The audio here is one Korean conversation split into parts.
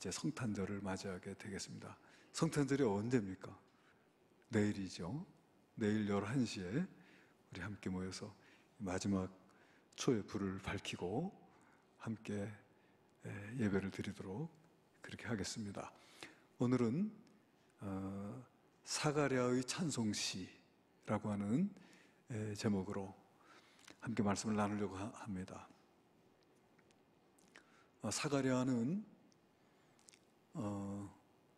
이제 성탄절을 맞이하게 되겠습니다. 성탄절이 언제입니까? 내일이죠. 내일 11시에 우리 함께 모여서 마지막 초의 불을 밝히고 함께 예배를 드리도록 그렇게 하겠습니다. 오늘은 사가랴의 찬송시라고 하는 제목으로 함께 말씀을 나누려고 합니다. 사가랴는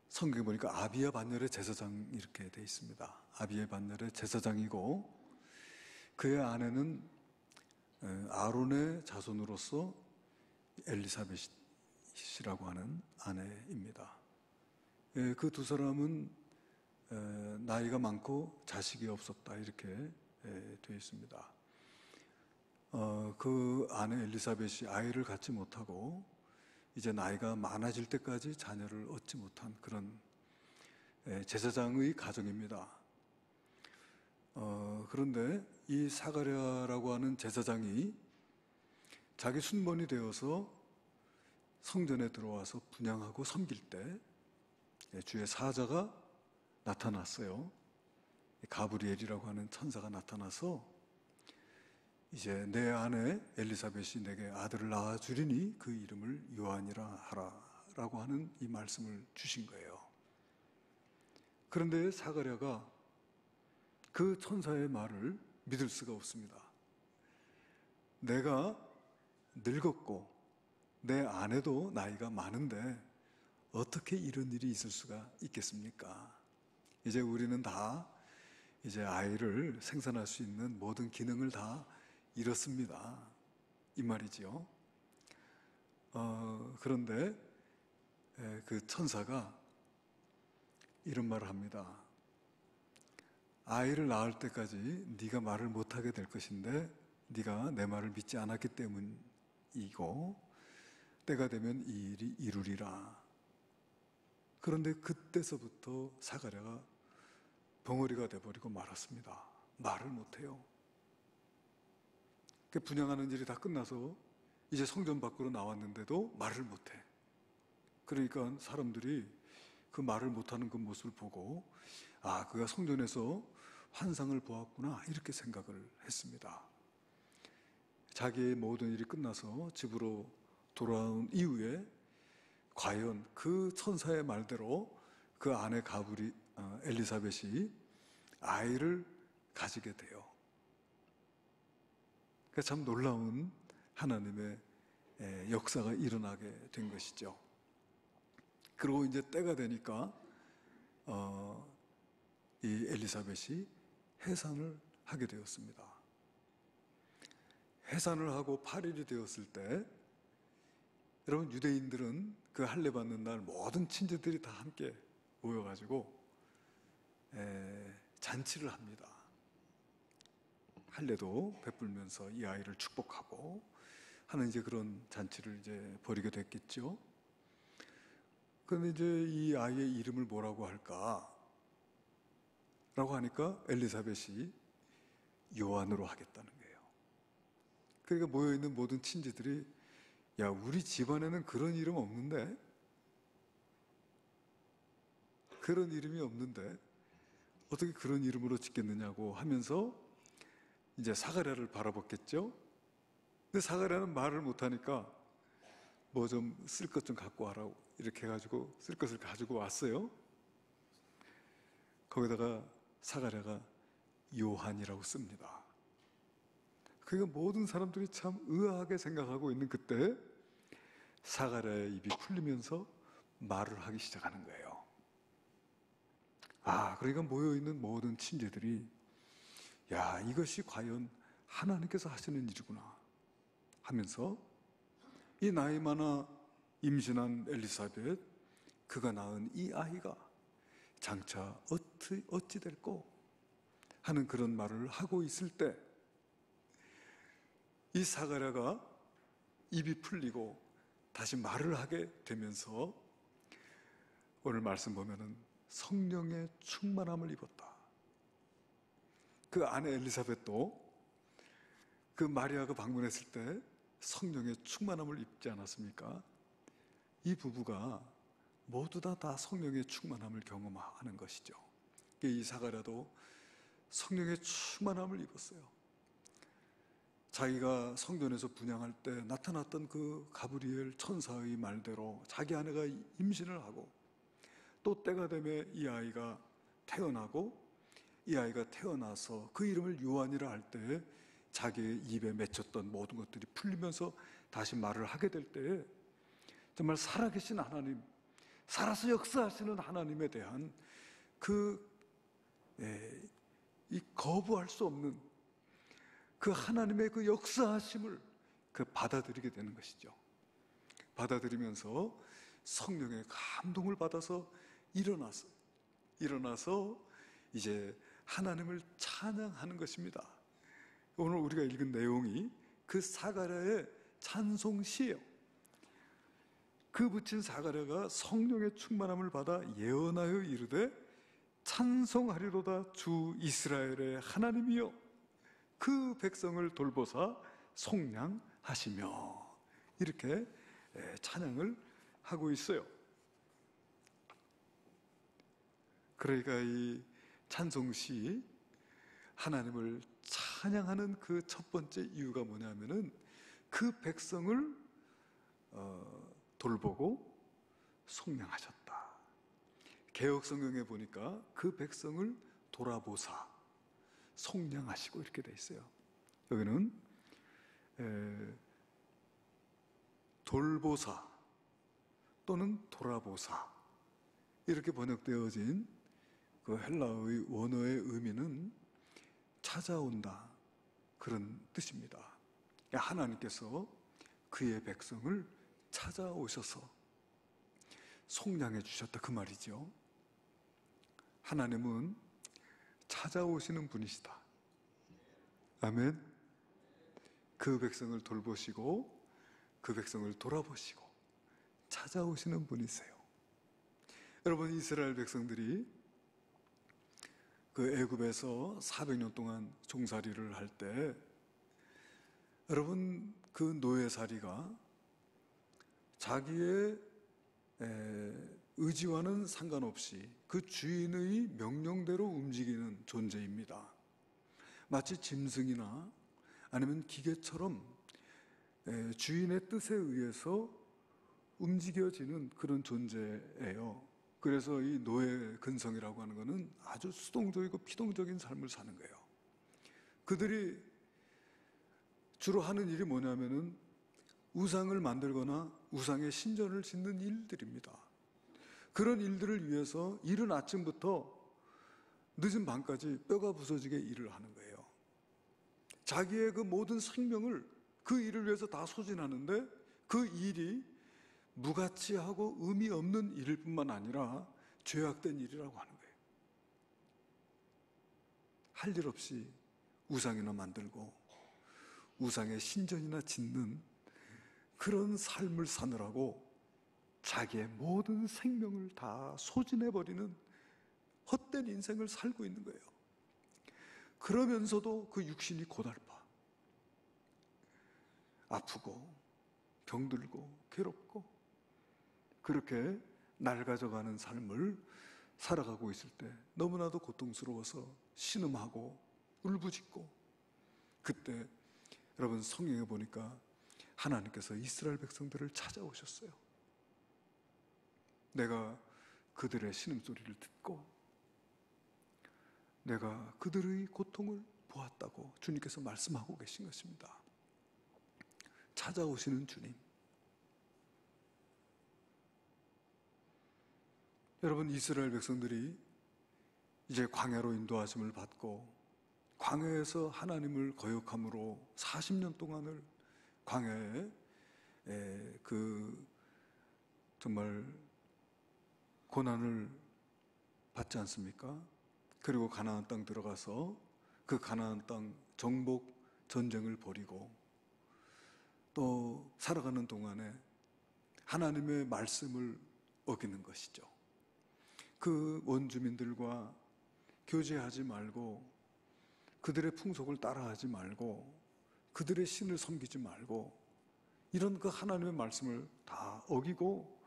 성경에 보니까 아비야 반열의 제사장 이렇게 되어 있습니다. 아비야 반열의 제사장이고 그의 아내는 아론의 자손으로서 엘리사벳이라고 하는 아내입니다. 그 두 사람은 나이가 많고 자식이 없었다 이렇게 되어 있습니다. 그 아내 엘리사벳이 아이를 갖지 못하고 이제 나이가 많아질 때까지 자녀를 얻지 못한 그런 제사장의 가정입니다. 그런데 이 사가랴라고 하는 제사장이 자기 순번이 되어서 성전에 들어와서 분향하고 섬길 때 주의 사자가 나타났어요. 가브리엘이라고 하는 천사가 나타나서 이제 내 아내 엘리사벳이 내게 아들을 낳아주리니 그 이름을 요한이라 하라 라고 하는 이 말씀을 주신 거예요. 그런데 사가랴가 그 천사의 말을 믿을 수가 없습니다. 내가 늙었고 내 아내도 나이가 많은데 어떻게 이런 일이 있을 수가 있겠습니까? 이제 우리는 다 이제 아이를 생산할 수 있는 모든 기능을 다 잃었습니다. 이 말이지요. 그런데 그 천사가 이런 말을 합니다. 아이를 낳을 때까지 네가 말을 못하게 될 것인데 네가 내 말을 믿지 않았기 때문이고 때가 되면 이 일이 이루리라. 그런데 그때서부터 사가랴가 벙어리가 돼버리고 말았습니다. 말을 못해요. 분향하는 일이 다 끝나서 이제 성전 밖으로 나왔는데도 말을 못해. 그러니까 사람들이 그 말을 못하는 그 모습을 보고 아, 그가 성전에서 환상을 보았구나 이렇게 생각을 했습니다. 자기의 모든 일이 끝나서 집으로 돌아온 이후에 과연 그 천사의 말대로 그 아내 엘리사벳이 아이를 가지게 돼요. 그러니까 참 놀라운 하나님의 역사가 일어나게 된 것이죠. 그리고 이제 때가 되니까 이 엘리사벳이 해산을 하게 되었습니다. 해산을 하고 8일이 되었을 때 여러분 유대인들은 그 할례 받는 날 모든 친지들이 다 함께 모여가지고 잔치를 합니다. 할례도 베풀면서 이 아이를 축복하고 하는 이제 그런 잔치를 이제 벌이게 됐겠죠. 그런데 이제 이 아이의 이름을 뭐라고 할까? 라고 하니까 엘리사벳이 요한으로 하겠다는 거예요. 그러니까 모여있는 모든 친지들이 야, 우리 집안에는 그런 이름 없는데? 그런 이름이 없는데 어떻게 그런 이름으로 짓겠느냐고 하면서 이제 사가랴를 바라봤겠죠? 근데 사가랴는 말을 못하니까 뭐 좀 쓸 것 좀 갖고 와라고 이렇게 해가지고 쓸 것을 가지고 왔어요. 거기다가 사가랴가 요한이라고 씁니다. 그러니까 모든 사람들이 참 의아하게 생각하고 있는 그때 사가랴의 입이 풀리면서 말을 하기 시작하는 거예요. 아, 그러니까 모여있는 모든 친지들이 야, 이것이 과연 하나님께서 하시는 일이구나 하면서 이 나이 많아 임신한 엘리사벳, 그가 낳은 이 아이가 장차 어찌 될꼬 하는 그런 말을 하고 있을 때 이 사가랴가 입이 풀리고 다시 말을 하게 되면서 오늘 말씀 보면은 성령의 충만함을 입었다. 그 아내 엘리사벳도 그 마리아가 방문했을 때 성령의 충만함을 입지 않았습니까? 이 부부가 모두 다 성령의 충만함을 경험하는 것이죠. 이 사가랴도 성령의 충만함을 입었어요. 자기가 성전에서 분향할 때 나타났던 그 가브리엘 천사의 말대로 자기 아내가 임신을 하고 또 때가 되면 이 아이가 태어나고 이 아이가 태어나서 그 이름을 요한이라 할 때 자기의 입에 맺혔던 모든 것들이 풀리면서 다시 말을 하게 될 때 정말 살아계신 하나님, 살아서 역사하시는 하나님에 대한 이 거부할 수 없는 그 하나님의 그 역사하심을 받아들이게 되는 것이죠. 받아들이면서 성령의 감동을 받아서 일어나서 이제 하나님을 찬양하는 것입니다. 오늘 우리가 읽은 내용이 그 사가랴의 찬송시예요. 그 붙인 사가랴가 성령의 충만함을 받아 예언하여 이르되 찬송하리로다 주 이스라엘의 하나님이여 그 백성을 돌보사 속량하시며, 이렇게 찬양을 하고 있어요. 그러니까 이 찬송시, 하나님을 찬양하는 그 첫 번째 이유가 뭐냐면은 그 백성을 돌보고 속량하셨다. 개역 성경에 보니까 그 백성을 돌아보사 속량하시고 이렇게 돼 있어요. 여기는 돌보사 또는 돌아보사 이렇게 번역되어진 그 헬라어의 원어의 의미는 찾아온다, 그런 뜻입니다. 하나님께서 그의 백성을 찾아오셔서 속량해 주셨다, 그 말이죠. 하나님은 찾아오시는 분이시다. 아멘. 그 백성을 돌보시고 그 백성을 돌아보시고 찾아오시는 분이세요. 여러분, 이스라엘 백성들이 그 애굽에서 400년 동안 종살이를 할 때, 여러분, 그 노예살이가 자기의 의지와는 상관없이 그 주인의 명령대로 움직이는 존재입니다. 마치 짐승이나 아니면 기계처럼 주인의 뜻에 의해서 움직여지는 그런 존재예요. 그래서 이 노예 근성이라고 하는 것은 아주 수동적이고 피동적인 삶을 사는 거예요. 그들이 주로 하는 일이 뭐냐면은 우상을 만들거나 우상의 신전을 짓는 일들입니다. 그런 일들을 위해서 이른 아침부터 늦은 밤까지 뼈가 부서지게 일을 하는 거예요. 자기의 그 모든 생명을 그 일을 위해서 다 소진하는데 그 일이 무가치하고 의미 없는 일일 뿐만 아니라 죄악된 일이라고 하는 거예요. 할 일 없이 우상이나 만들고 우상의 신전이나 짓는 그런 삶을 사느라고 자기의 모든 생명을 다 소진해버리는 헛된 인생을 살고 있는 거예요. 그러면서도 그 육신이 고달파, 아프고 병들고 괴롭고 그렇게 낡아져가는 삶을 살아가고 있을 때 너무나도 고통스러워서 신음하고 울부짖고, 그때 여러분 성경에 보니까 하나님께서 이스라엘 백성들을 찾아오셨어요. 내가 그들의 신음소리를 듣고 내가 그들의 고통을 보았다고 주님께서 말씀하고 계신 것입니다. 찾아오시는 주님. 여러분, 이스라엘 백성들이 이제 광야로 인도하심을 받고 광야에서 하나님을 거역함으로 40년 동안을 광야에 그 정말 고난을 받지 않습니까? 그리고 가나안 땅 들어가서 그 가나안 땅 정복 전쟁을 벌이고 또 살아가는 동안에 하나님의 말씀을 어기는 것이죠. 그 원주민들과 교제하지 말고 그들의 풍속을 따라하지 말고 그들의 신을 섬기지 말고 이런 그 하나님의 말씀을 다 어기고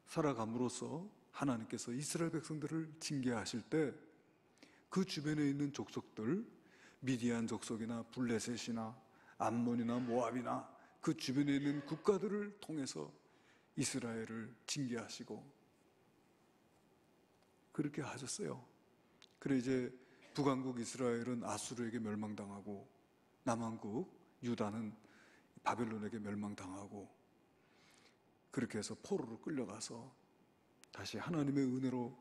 살아감으로써 하나님께서 이스라엘 백성들을 징계하실 때 그 주변에 있는 족속들, 미디안 족속이나 블레셋이나 암몬이나 모압이나 그 주변에 있는 국가들을 통해서 이스라엘을 징계하시고 그렇게 하셨어요. 그래 이제 북왕국 이스라엘은 아수르에게 멸망당하고 남왕국 유다는 바벨론에게 멸망당하고 그렇게 해서 포로로 끌려가서 다시 하나님의 은혜로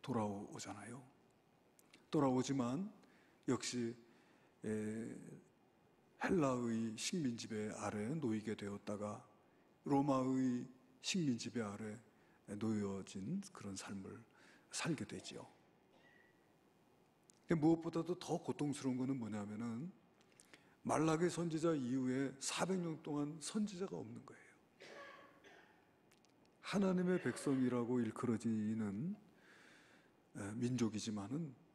돌아오잖아요. 돌아오지만 역시 헬라의 식민 지배 아래 놓이게 되었다가 로마의 식민 지배 아래 놓여진 그런 삶을 살게 되지요. 무엇보다도 더 고통스러운 것은 뭐냐면은 말라기 선지자 이후에 400년 동안 선지자가 없는 거예요. 하나님의 백성이라고 일컬어지는 민족이지만은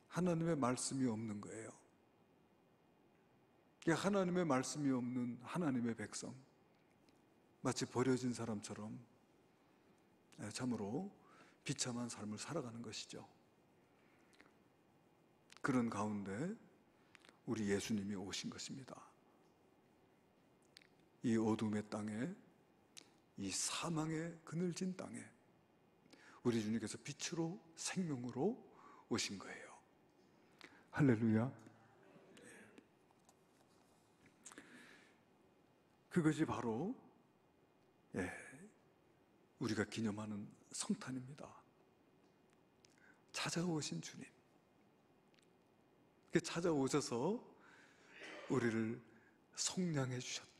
하나님의 말씀이 없는 거예요. 하나님의 말씀이 없는 하나님의 백성, 마치 버려진 사람처럼 참으로 비참한 삶을 살아가는 것이죠. 그런 가운데 우리 예수님이 오신 것입니다. 이 어둠의 땅에, 이 사망의 그늘진 땅에 우리 주님께서 빛으로 생명으로 오신 거예요. 할렐루야. 그것이 바로 우리가 기념하는 성탄입니다. 찾아오신 주님. 찾아오셔서 우리를 속량해 주셨다.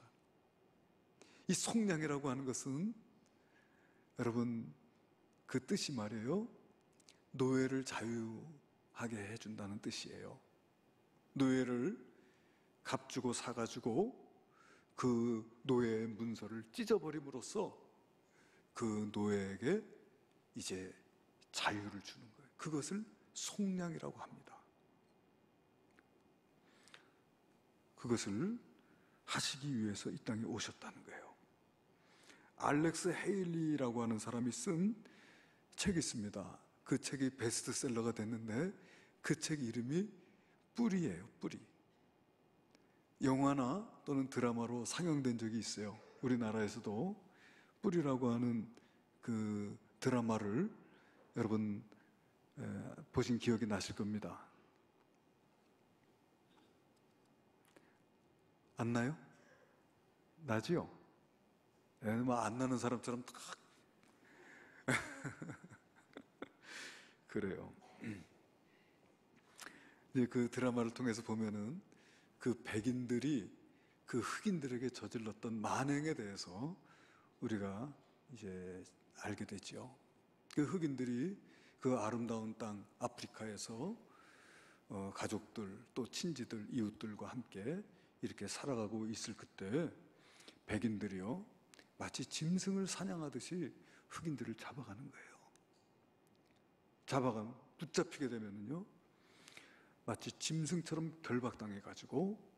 이 속량이라고 하는 것은 여러분 그 뜻이 말이에요. 노예를 자유하게 해준다는 뜻이에요. 노예를 값주고 사가지고 그 노예의 문서를 찢어버림으로써 그 노예에게 이제 자유를 주는 거예요. 그것을 속량이라고 합니다. 그것을 하시기 위해서 이 땅에 오셨다는 거예요. 알렉스 헤일리라고 하는 사람이 쓴 책이 있습니다. 그 책이 베스트셀러가 됐는데 그 책 이름이 뿌리예요. 뿌리. 영화나 또는 드라마로 상영된 적이 있어요. 우리나라에서도 뿌리라고 하는 그 드라마를 여러분 보신 기억이 나실 겁니다. 안 나요? 나지요? 안 나는 사람처럼 딱 그래요. 이제 그 드라마를 통해서 보면은 그 백인들이 그 흑인들에게 저질렀던 만행에 대해서 우리가 이제 알게 되지요. 그 흑인들이 그 아름다운 땅 아프리카에서 가족들 또 친지들 이웃들과 함께 이렇게 살아가고 있을 그때 백인들이요 마치 짐승을 사냥하듯이 흑인들을 잡아가는 거예요. 붙잡히게 되면은요 마치 짐승처럼 결박당해가지고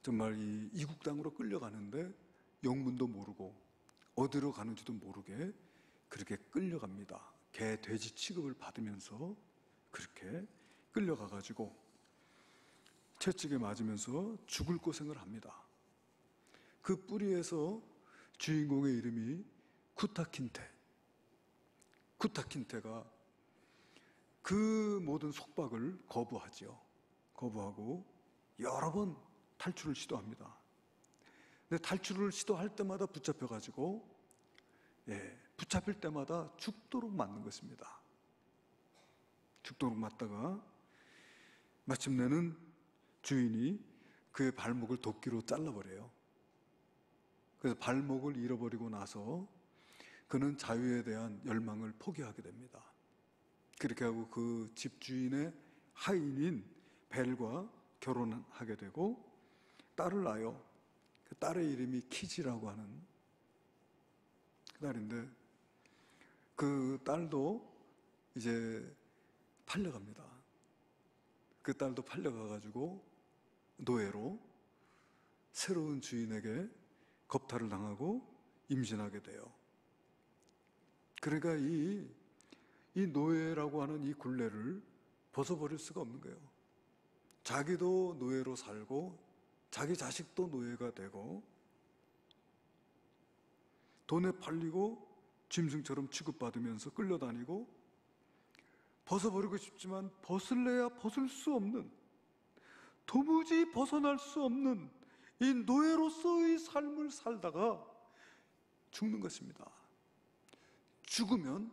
정말 이 이국 땅으로 끌려가는데 영문도 모르고 어디로 가는지도 모르게 그렇게 끌려갑니다. 개, 돼지 취급을 받으면서 그렇게 끌려가가지고 채찍에 맞으면서 죽을 고생을 합니다. 그 뿌리에서 주인공의 이름이 쿠타킨테가 그 모든 속박을 거부하고 여러 번 탈출을 시도합니다. 근데 탈출을 시도할 때마다 붙잡혀가지고 붙잡힐 때마다 죽도록 맞는 것입니다. 죽도록 맞다가 마침내는 주인이 그의 발목을 도끼로 잘라버려요. 그래서 발목을 잃어버리고 나서 그는 자유에 대한 열망을 포기하게 됩니다. 그렇게 하고 그 집주인의 하인인 벨과 결혼하게 되고 딸을 낳아요. 그 딸의 이름이 키지라고 하는 그 딸인데 그 딸도 이제 팔려갑니다. 그 딸도 팔려가가지고 노예로 새로운 주인에게 겁탈을 당하고 임신하게 돼요. 그러니까 이 노예라고 하는 이 굴레를 벗어버릴 수가 없는 거예요. 자기도 노예로 살고 자기 자식도 노예가 되고 돈에 팔리고 짐승처럼 취급받으면서 끌려다니고 벗어버리고 싶지만 벗을래야 벗을 수 없는, 도무지 벗어날 수 없는 이 노예로서의 삶을 살다가 죽는 것입니다. 죽으면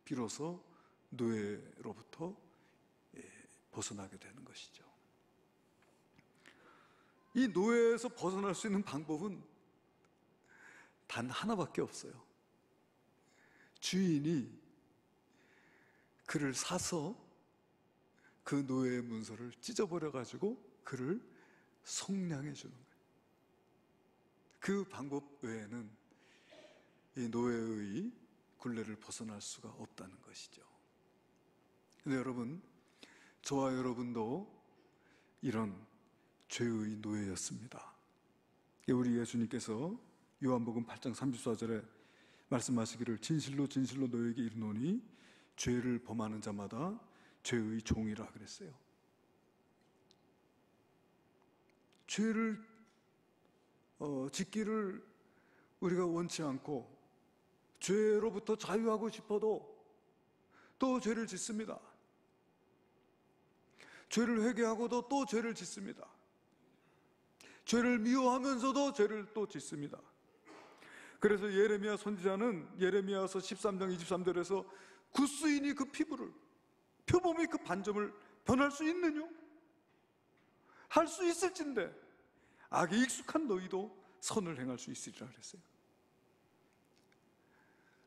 비로소 노예로부터 벗어나게 되는 것이죠. 이 노예에서 벗어날 수 있는 방법은 단 하나밖에 없어요. 주인이 그를 사서 그 노예의 문서를 찢어버려 가지고 그를 속량해 주는 거예요. 그 방법 외에는 이 노예의 굴레를 벗어날 수가 없다는 것이죠. 근데 여러분, 저와 여러분도 이런 죄의 노예였습니다. 우리 예수님께서 요한복음 8장 34절에 말씀하시기를 진실로 진실로 너에게 이르노니 죄를 범하는 자마다 죄의 종이라 그랬어요. 죄를 짓기를 우리가 원치 않고 죄로부터 자유하고 싶어도 또 죄를 짓습니다. 죄를 회개하고도 또 죄를 짓습니다. 죄를 미워하면서도 죄를 또 짓습니다. 그래서 예레미야 선지자는 예레미야서 13장 23절에서 굿수인이 그 피부를, 표범이 그 반점을 변할 수 있느냐? 할 수 있을진데 악에 익숙한 너희도 선을 행할 수 있으리라 그랬어요.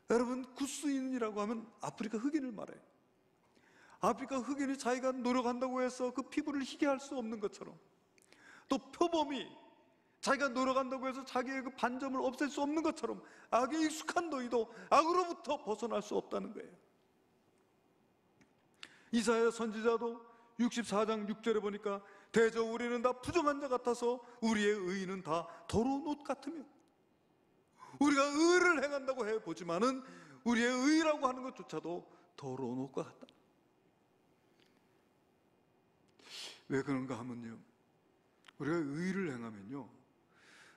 여러분, 굿수인이라고 하면 아프리카 흑인을 말해요. 아프리카 흑인이 자기가 노력한다고 해서 그 피부를 희게 할 수 없는 것처럼, 또 표범이 자기가 노력한다고 해서 자기의 그 반점을 없앨 수 없는 것처럼 악에 익숙한 너희도 악으로부터 벗어날 수 없다는 거예요. 이사야 선지자도 64장 6절에 보니까 대저 우리는 다 부정한 자 같아서 우리의 의는 다 더러운 옷 같으며, 우리가 의를 행한다고 해보지만은 우리의 의라고 하는 것조차도 더러운 옷과 같다. 왜 그런가 하면요, 우리가 의를 행하면요,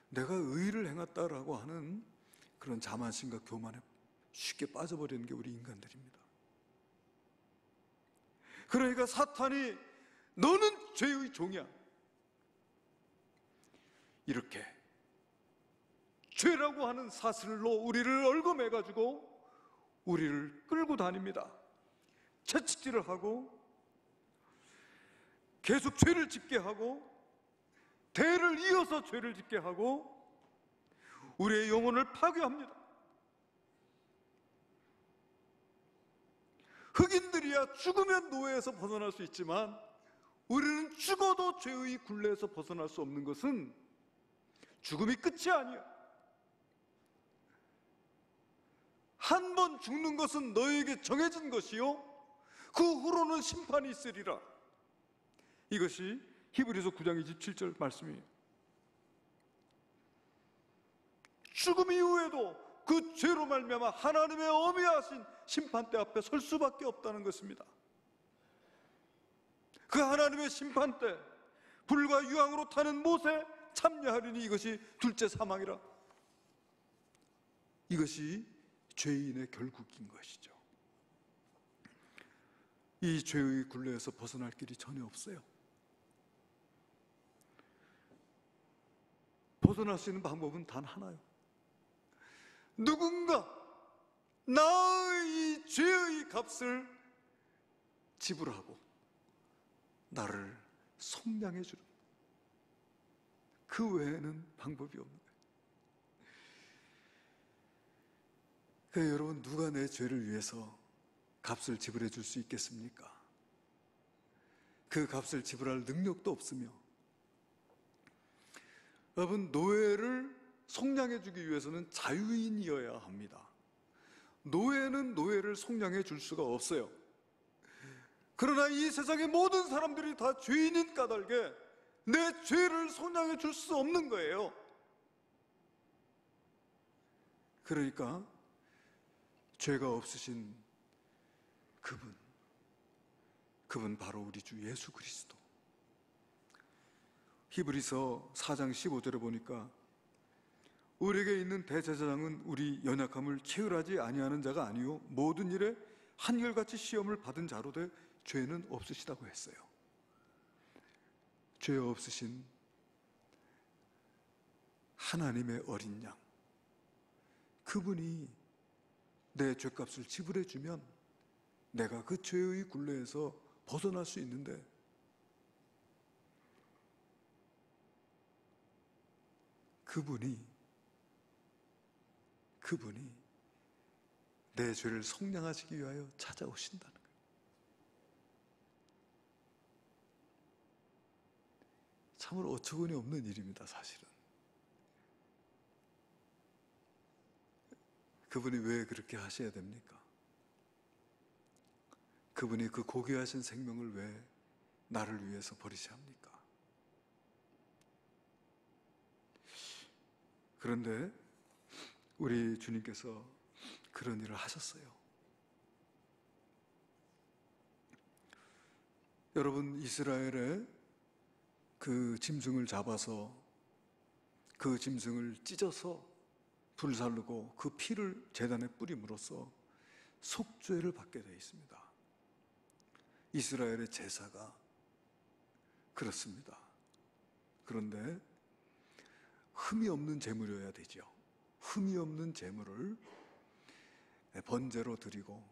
내가 의를 행했다라고 하는 그런 자만심과 교만에 쉽게 빠져버리는 게 우리 인간들입니다. 그러니까 사탄이 너는 죄의 종이야, 이렇게 죄라고 하는 사슬로 우리를 얽어매가지고 우리를 끌고 다닙니다. 채찍질을 하고 계속 죄를 짓게 하고 대를 이어서 죄를 짓게 하고 우리의 영혼을 파괴합니다. 흑인들이야 죽으면 노예에서 벗어날 수 있지만 우리는 죽어도 죄의 굴레에서 벗어날 수 없는 것은 죽음이 끝이 아니야. 한 번 죽는 것은 너에게 정해진 것이요 그 후로는 심판이 있으리라. 이것이 히브리서 9장 27절 말씀이에요. 죽음 이후에도 그 죄로 말미암아 하나님의 어미하신 심판대 앞에 설 수밖에 없다는 것입니다. 그 하나님의 심판대, 불과 유황으로 타는 못에 참여하리니 이것이 둘째 사망이라. 이것이 죄인의 결국인 것이죠. 이 죄의 굴레에서 벗어날 길이 전혀 없어요. 벗어날 수 있는 방법은 단 하나요. 누군가 나의 이 죄의 값을 지불하고 나를 속량해 주는, 그 외에는 방법이 없는 거예요. 그러니까 여러분, 누가 내 죄를 위해서 값을 지불해 줄 수 있겠습니까? 그 값을 지불할 능력도 없으며, 여러분, 노예를 속량해 주기 위해서는 자유인이어야 합니다. 노예는 노예를 속량해 줄 수가 없어요. 그러나 이 세상의 모든 사람들이 다 죄인인 까닭에 내 죄를 속량해 줄 수 없는 거예요. 그러니까 죄가 없으신 그분 바로 우리 주 예수 그리스도. 히브리서 4장 15절에 보니까 우리에게 있는 대제사장은 우리 연약함을 체휼하지 아니하는 자가 아니요 모든 일에 한결같이 시험을 받은 자로되 죄는 없으시다고 했어요. 죄 없으신 하나님의 어린 양, 그분이 내 죄값을 지불해 주면 내가 그 죄의 굴레에서 벗어날 수 있는데, 그분이 내 죄를 속량하시기 위하여 찾아오신다는 거예요. 참으로 어처구니 없는 일입니다, 사실은. 그분이 왜 그렇게 하셔야 됩니까? 그분이 그 고귀하신 생명을 왜 나를 위해서 버리셔야 합니까? 그런데 우리 주님께서 그런 일을 하셨어요. 여러분, 이스라엘의 그 짐승을 잡아서 그 짐승을 찢어서 불살르고 그 피를 제단에 뿌림으로써 속죄를 받게 되어 있습니다. 이스라엘의 제사가 그렇습니다. 그런데 흠이 없는 제물이어야 되죠. 흠이 없는 제물을 번제로 드리고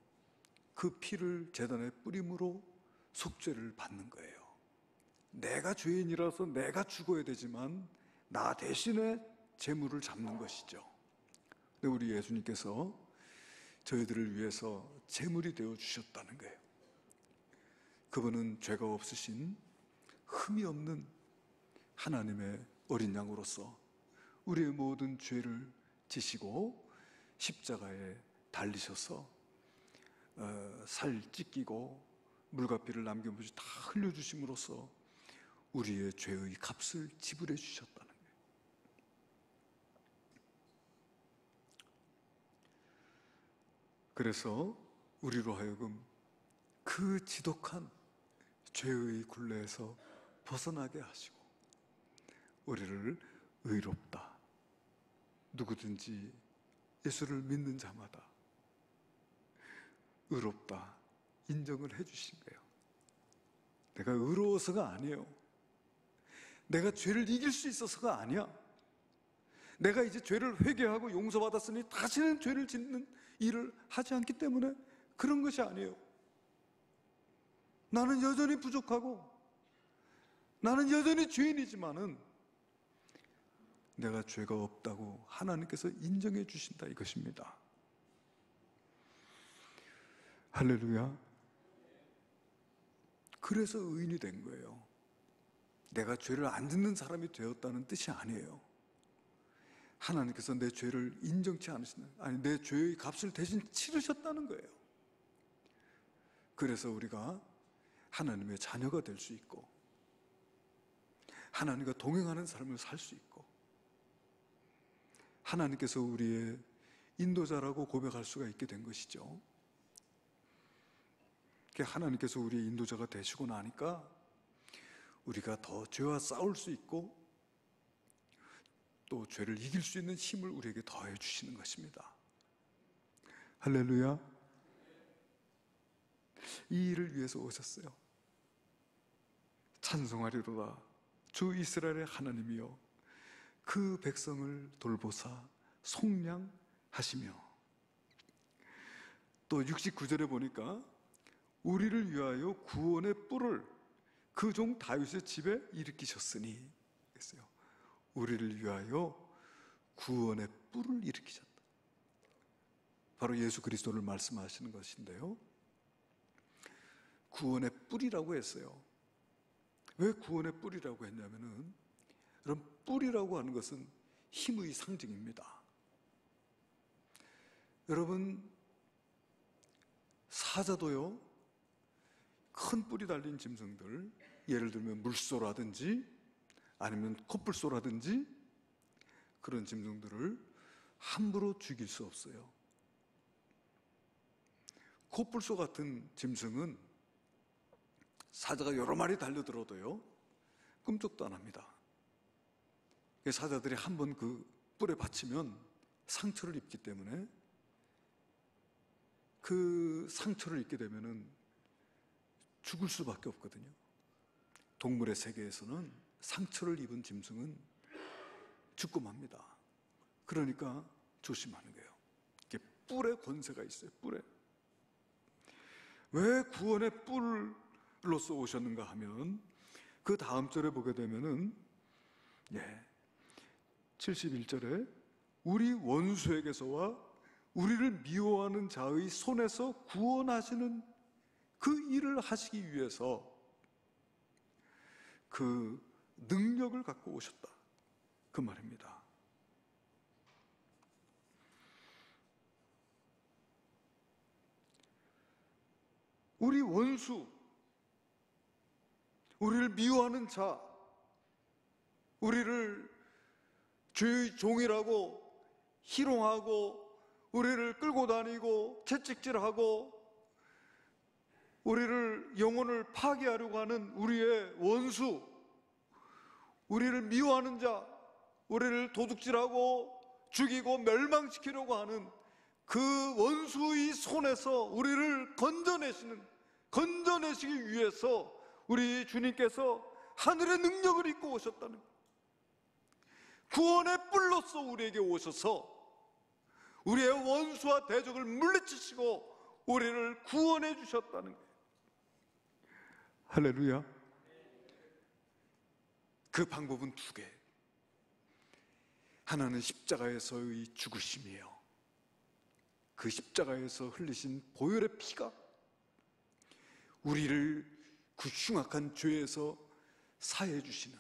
그 피를 제단에 뿌림으로 속죄를 받는 거예요. 내가 죄인이라서 내가 죽어야 되지만 나 대신에 제물을 잡는 것이죠. 근데 우리 예수님께서 저희들을 위해서 제물이 되어 주셨다는 거예요. 그분은 죄가 없으신 흠이 없는 하나님의 어린 양으로서 우리의 모든 죄를 지시고 십자가에 달리셔서 살 찢기고 물과 피를 남김없이 다 흘려주심으로써 우리의 죄의 값을 지불해 주셨다는 거예요. 그래서 우리로 하여금 그 지독한 죄의 굴레에서 벗어나게 하시고 우리를 의롭다, 누구든지 예수를 믿는 자마다 의롭다 인정을 해주신 거예요. 내가 의로워서가 아니에요. 내가 죄를 이길 수 있어서가 아니야. 내가 이제 죄를 회개하고 용서받았으니 다시는 죄를 짓는 일을 하지 않기 때문에 그런 것이 아니에요. 나는 여전히 부족하고 나는 여전히 죄인이지만은 내가 죄가 없다고 하나님께서 인정해 주신다, 이것입니다. 할렐루야. 그래서 의인이 된 거예요. 내가 죄를 안 짓는 사람이 되었다는 뜻이 아니에요. 하나님께서 내 죄를 인정치 않으시는, 아니 내 죄의 값을 대신 치르셨다는 거예요. 그래서 우리가 하나님의 자녀가 될 수 있고 하나님과 동행하는 삶을 살 수 있고 하나님께서 우리의 인도자라고 고백할 수가 있게 된 것이죠. 하나님께서 우리의 인도자가 되시고 나니까 우리가 더 죄와 싸울 수 있고 또 죄를 이길 수 있는 힘을 우리에게 더해 주시는 것입니다. 할렐루야. 이 일을 위해서 오셨어요. 찬송하리로다 주 이스라엘의 하나님이여 그 백성을 돌보사 속량하시며, 또 69절에 보니까 우리를 위하여 구원의 뿔을 그 종 다윗의 집에 일으키셨으니 했어요. 우리를 위하여 구원의 뿔을 일으키셨다. 바로 예수 그리스도를 말씀하시는 것인데요. 구원의 뿔이라고 했어요. 왜 구원의 뿔이라고 했냐면은, 여러분, 뿔이라고 하는 것은 힘의 상징입니다. 여러분, 사자도요, 큰 뿔이 달린 짐승들, 예를 들면 물소라든지 아니면 코뿔소라든지 그런 짐승들을 함부로 죽일 수 없어요. 코뿔소 같은 짐승은 사자가 여러 마리 달려들어도요 끔찍도 안 합니다. 사자들이 한번 그 뿔에 받치면 상처를 입기 때문에, 그 상처를 입게 되면은 죽을 수밖에 없거든요. 동물의 세계에서는 상처를 입은 짐승은 죽고 맙니다. 그러니까 조심하는 거예요. 이게 뿔에 권세가 있어요. 뿔에. 왜 구원의 뿔로서 오셨는가 하면, 그 다음 절에 보게 되면은 71절에 우리 원수에게서와 우리를 미워하는 자의 손에서 구원하시는 그 일을 하시기 위해서 그 능력을 갖고 오셨다, 그 말입니다. 우리 원수, 우리를 미워하는 자, 우리를 죄의 종이라고 희롱하고 우리를 끌고 다니고 채찍질하고 우리를 영혼을 파괴하려고 하는 우리의 원수, 우리를 미워하는 자, 우리를 도둑질하고 죽이고 멸망시키려고 하는 그 원수의 손에서 우리를 건져내시기 위해서 우리 주님께서 하늘의 능력을 입고 오셨다는 거예요. 구원의 뿔로서 우리에게 오셔서 우리의 원수와 대적을 물리치시고 우리를 구원해 주셨다는 거예요. 할렐루야. 그 방법은 두 개. 하나는 십자가에서의 죽으심이에요. 그 십자가에서 흘리신 보혈의 피가 우리를 그 흉악한 죄에서 사해 주시는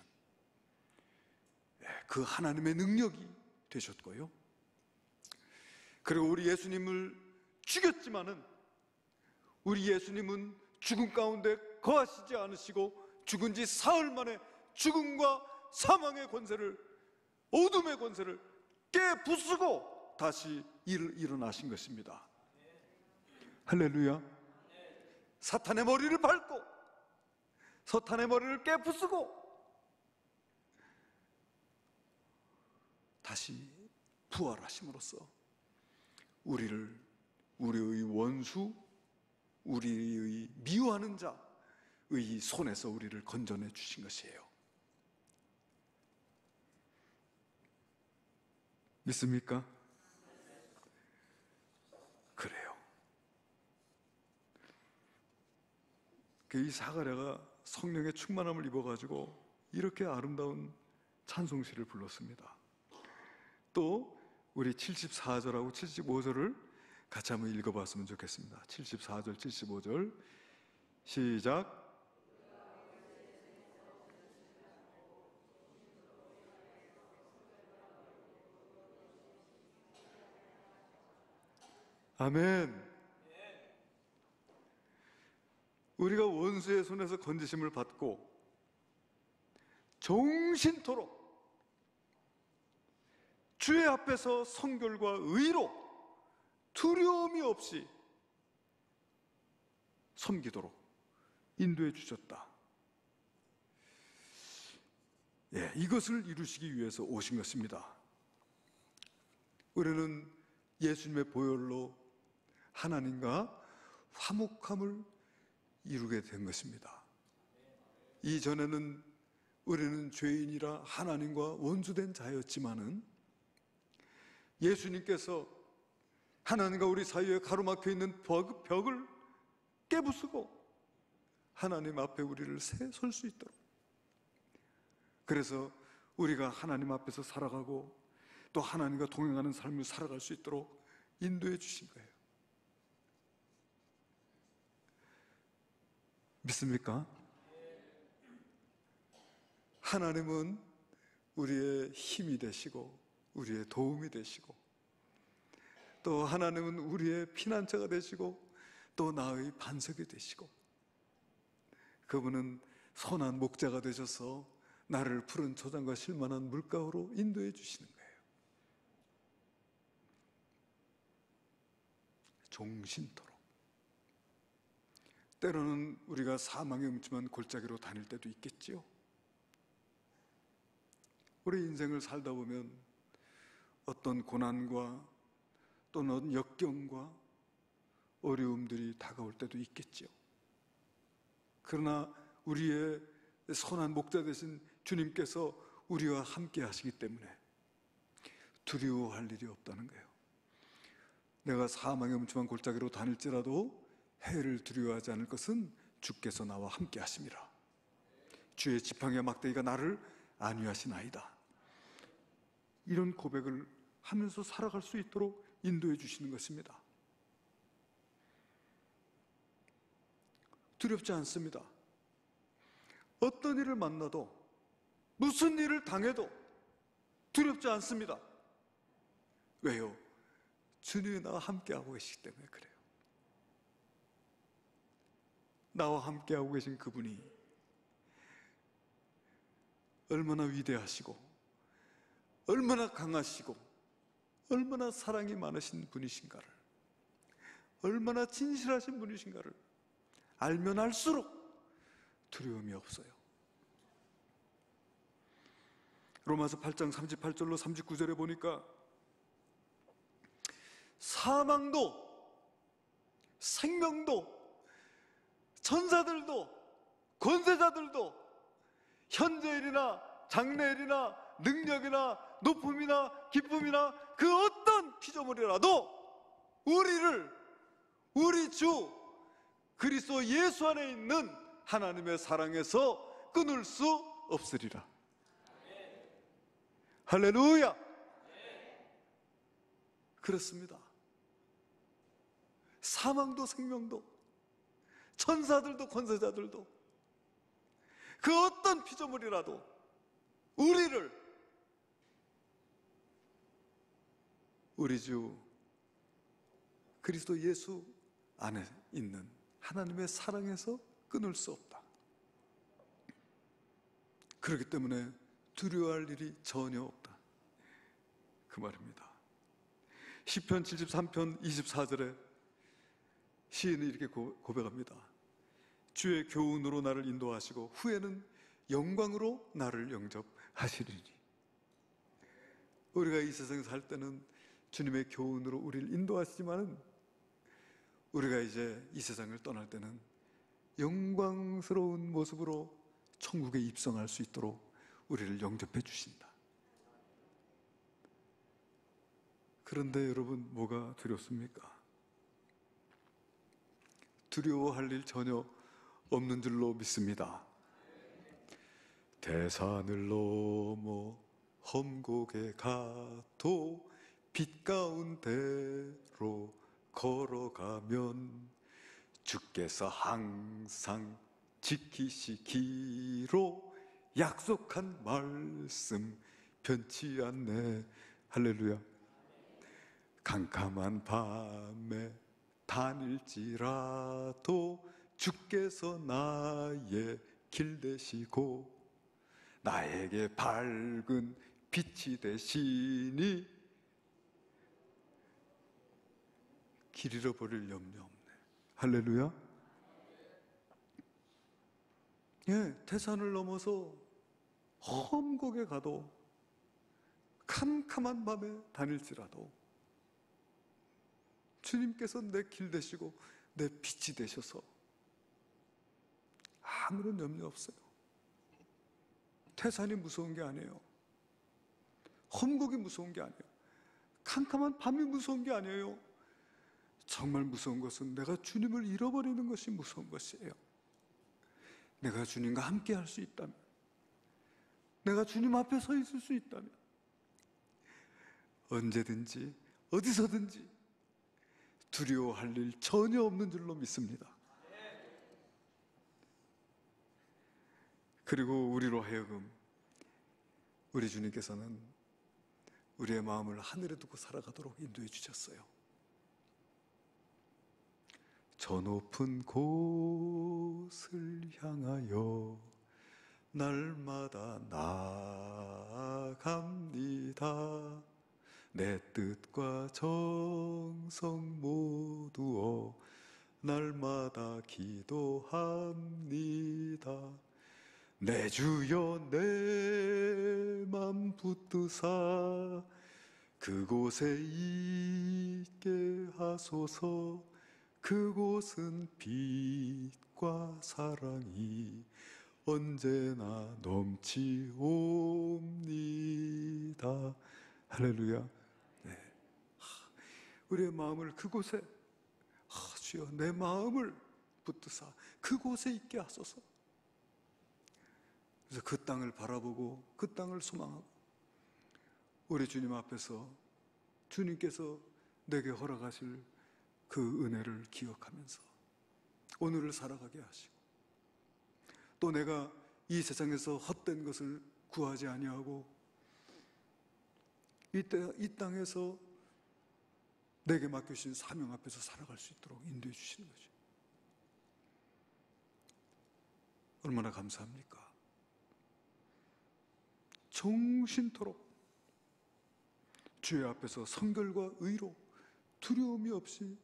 그 하나님의 능력이 되셨고요. 그리고 우리 예수님을 죽였지만은 우리 예수님은 죽음 가운데 거하시지 않으시고 죽은 지 사흘 만에 죽음과 사망의 권세를, 어둠의 권세를 깨부수고 다시 일어나신 것입니다. 할렐루야. 사탄의 머리를 밟고 사탄의 머리를 깨부수고 다시 부활하심으로써 우리의 원수, 우리의 미워하는 자의 손에서 우리를 건져내 주신 것이에요. 믿습니까? 그래요. 이 사가랴가 성령의 충만함을 입어가지고 이렇게 아름다운 찬송시를 불렀습니다. 또 우리 74절하고 75절을 같이 한번 읽어봤으면 좋겠습니다. 74절, 75절 시작. 아멘. 우리가 원수의 손에서 건지심을 받고 정신토록 주의 앞에서 성결과 의로 두려움이 없이 섬기도록 인도해 주셨다. 이것을 이루시기 위해서 오신 것입니다. 우리는 예수님의 보혈로 하나님과 화목함을 이루게 된 것입니다. 이전에는 우리는 죄인이라 하나님과 원수된 자였지만은 예수님께서 하나님과 우리 사이에 가로막혀 있는 벽을 깨부수고 하나님 앞에 우리를 설 수 있도록, 그래서 우리가 하나님 앞에서 살아가고 또 하나님과 동행하는 삶을 살아갈 수 있도록 인도해 주신 거예요. 믿습니까? 하나님은 우리의 힘이 되시고 우리의 도움이 되시고 또 하나님은 우리의 피난처가 되시고 또 나의 반석이 되시고 그분은 선한 목자가 되셔서 나를 푸른 초장과 실만한 물가로 인도해 주시는 거예요. 종신토록 때로는 우리가 사망의 음침한 골짜기로 다닐 때도 있겠지요. 우리 인생을 살다 보면 어떤 고난과 또는 어떤 역경과 어려움들이 다가올 때도 있겠지요. 그러나 우리의 선한 목자 되신 주님께서 우리와 함께 하시기 때문에 두려워할 일이 없다는 거예요. 내가 사망의 음침한 골짜기로 다닐지라도 해를 두려워하지 않을 것은 주께서 나와 함께 하심이라. 주의 지팡이와 막대기가 나를 안위하시나이다. 이런 고백을 하면서 살아갈 수 있도록 인도해 주시는 것입니다. 두렵지 않습니다. 어떤 일을 만나도, 무슨 일을 당해도 두렵지 않습니다. 왜요? 주님이 나와 함께하고 계시기 때문에 그래요. 나와 함께하고 계신 그분이 얼마나 위대하시고 얼마나 강하시고 얼마나 사랑이 많으신 분이신가를, 얼마나 진실하신 분이신가를 알면 알수록 두려움이 없어요. 로마서 8장 38절로 39절에 보니까 사망도 생명도 천사들도 권세자들도 현재일이나 장래일이나 능력이나 높음이나 기쁨이나 그 어떤 피조물이라도 우리 주 그리스도 예수 안에 있는 하나님의 사랑에서 끊을 수 없으리라. 할렐루야. 그렇습니다. 사망도 생명도 천사들도 권세자들도 그 어떤 피조물이라도 우리 주 그리스도 예수 안에 있는 하나님의 사랑에서 끊을 수 없다. 그렇기 때문에 두려워할 일이 전혀 없다, 그 말입니다. 시편 73편 24절에 시인이 이렇게 고백합니다. 주의 교훈으로 나를 인도하시고 후에는 영광으로 나를 영접하시리니. 우리가 이 세상에 살 때는 주님의 교훈으로 우리를 인도하시지만 우리가 이제 이 세상을 떠날 때는 영광스러운 모습으로 천국에 입성할 수 있도록 우리를 영접해 주신다. 그런데 여러분, 뭐가 두렵습니까? 두려워할 일 전혀 없는 줄로 믿습니다. 대산을 넘어 험곡에 가도 빛 가운데로 걸어가면 주께서 항상 지키시기로 약속한 말씀 변치 않네. 할렐루야. 캄캄한 밤에 다닐지라도 주께서 나의 길 되시고 나에게 밝은 빛이 되시니 길 잃어버릴 염려 없네. 할렐루야. 예, 태산을 넘어서 험곡에 가도 캄캄한 밤에 다닐지라도 주님께서 내 길 되시고 내 빛이 되셔서 아무런 염려 없어요. 태산이 무서운 게 아니에요. 험곡이 무서운 게 아니에요. 캄캄한 밤이 무서운 게 아니에요. 정말 무서운 것은 내가 주님을 잃어버리는 것이 무서운 것이에요. 내가 주님과 함께 할 수 있다면, 내가 주님 앞에 서 있을 수 있다면 언제든지 어디서든지 두려워할 일 전혀 없는 줄로 믿습니다. 그리고 우리로 하여금 우리 주님께서는 우리의 마음을 하늘에 두고 살아가도록 인도해 주셨어요. 저 높은 곳을 향하여 날마다 나아갑니다. 내 뜻과 정성 모두어 날마다 기도합니다. 내 주여 내 맘 붙드사 그곳에 있게 하소서. 그곳은 빛과 사랑이 언제나 넘치옵니다. 할렐루야. 네. 우리의 마음을 그곳에, 주여 내 마음을 붙드사 그곳에 있게 하소서. 그래서 그 땅을 바라보고 그 땅을 소망하고 우리 주님 앞에서 주님께서 내게 허락하실 그 은혜를 기억하면서 오늘을 살아가게 하시고, 또 내가 이 세상에서 헛된 것을 구하지 아니하고 이 땅에서 내게 맡겨주신 사명 앞에서 살아갈 수 있도록 인도해 주시는 거죠. 얼마나 감사합니까? 정신토록 주의 앞에서 성결과 의로 두려움이 없이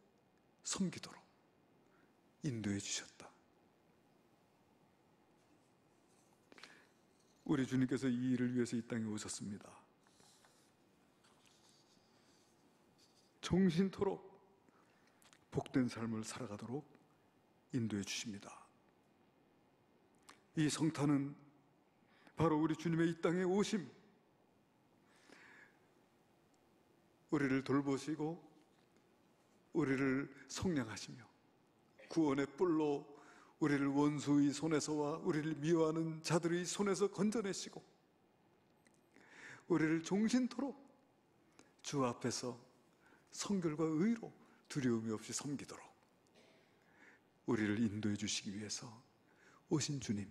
섬기도록 인도해 주셨다. 우리 주님께서 이 일을 위해서 이 땅에 오셨습니다. 정신토록 복된 삶을 살아가도록 인도해 주십니다. 이 성탄은 바로 우리 주님의 이 땅에 오심, 우리를 돌보시고 우리를 속량하시며 구원의 뿔로 우리를 원수의 손에서와 우리를 미워하는 자들의 손에서 건져내시고 우리를 종신토록 주 앞에서 성결과 의로 두려움이 없이 섬기도록 우리를 인도해 주시기 위해서 오신 주님,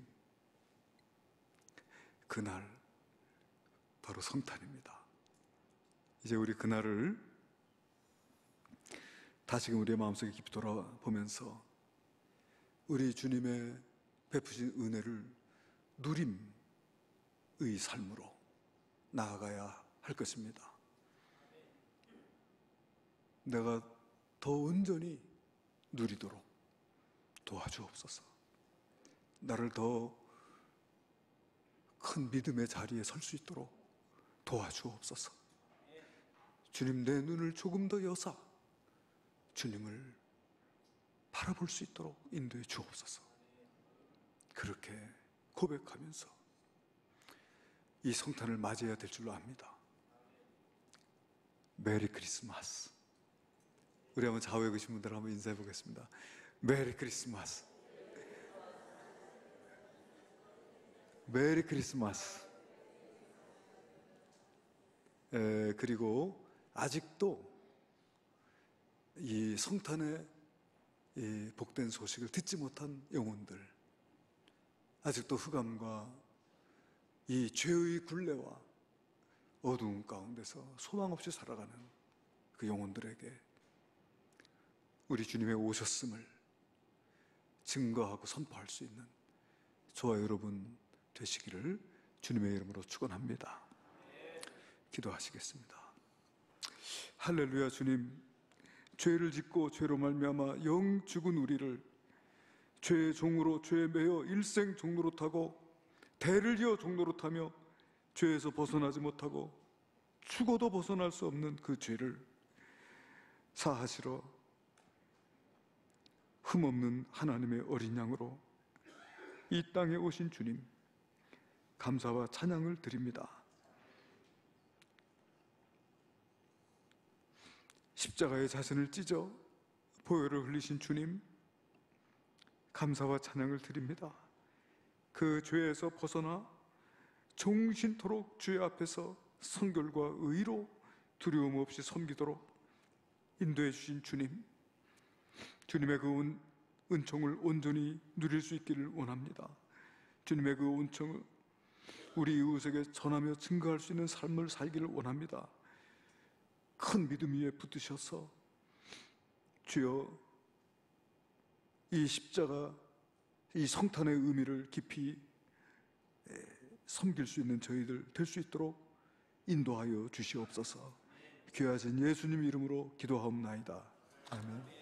그날 바로 성탄입니다. 이제 우리 그날을 다시금 우리의 마음속에 깊이 돌아보면서 우리 주님의 베푸신 은혜를 누림의 삶으로 나아가야 할 것입니다. 내가 더 온전히 누리도록 도와주옵소서. 나를 더 큰 믿음의 자리에 설 수 있도록 도와주옵소서. 주님, 내 눈을 조금 더 여사 주님을 바라볼 수 있도록 인도해 주옵소서. 그렇게 고백하면서 이 성탄을 맞이해야 될 줄로 압니다. 메리 크리스마스. 우리 한번 좌우에 계신 분들 한번 인사해 보겠습니다. 메리 크리스마스. 메리 크리스마스. 그리고 아직도 이 성탄의 이 복된 소식을 듣지 못한 영혼들, 아직도 흑암과 이 죄의 굴레와 어두운 가운데서 소망 없이 살아가는 그 영혼들에게 우리 주님의 오셨음을 증거하고 선포할 수 있는 저와 여러분 되시기를 주님의 이름으로 축원합니다. 기도하시겠습니다. 할렐루야. 주님, 죄를 짓고 죄로 말미암아 영 죽은 우리를 죄의 종으로 죄에 매여 일생 종노릇하고 대를 이어 종노릇하며 죄에서 벗어나지 못하고 죽어도 벗어날 수 없는 그 죄를 사하시러 흠없는 하나님의 어린 양으로 이 땅에 오신 주님, 감사와 찬양을 드립니다. 십자가에 자신을 찢어 보혈을 흘리신 주님, 감사와 찬양을 드립니다. 그 죄에서 벗어나 종신토록 주의 앞에서 성결과 의로 두려움 없이 섬기도록 인도해 주신 주님, 주님의 그 은총을 온전히 누릴 수 있기를 원합니다. 주님의 그 은총을 우리 이웃에게 전하며 증거할 수 있는 삶을 살기를 원합니다. 큰 믿음 위에 붙으셔서 주여, 이 십자가, 이 성탄의 의미를 깊이 섬길 수 있는 저희들 될 수 있도록 인도하여 주시옵소서. 귀하신 예수님 이름으로 기도하옵나이다. 아멘.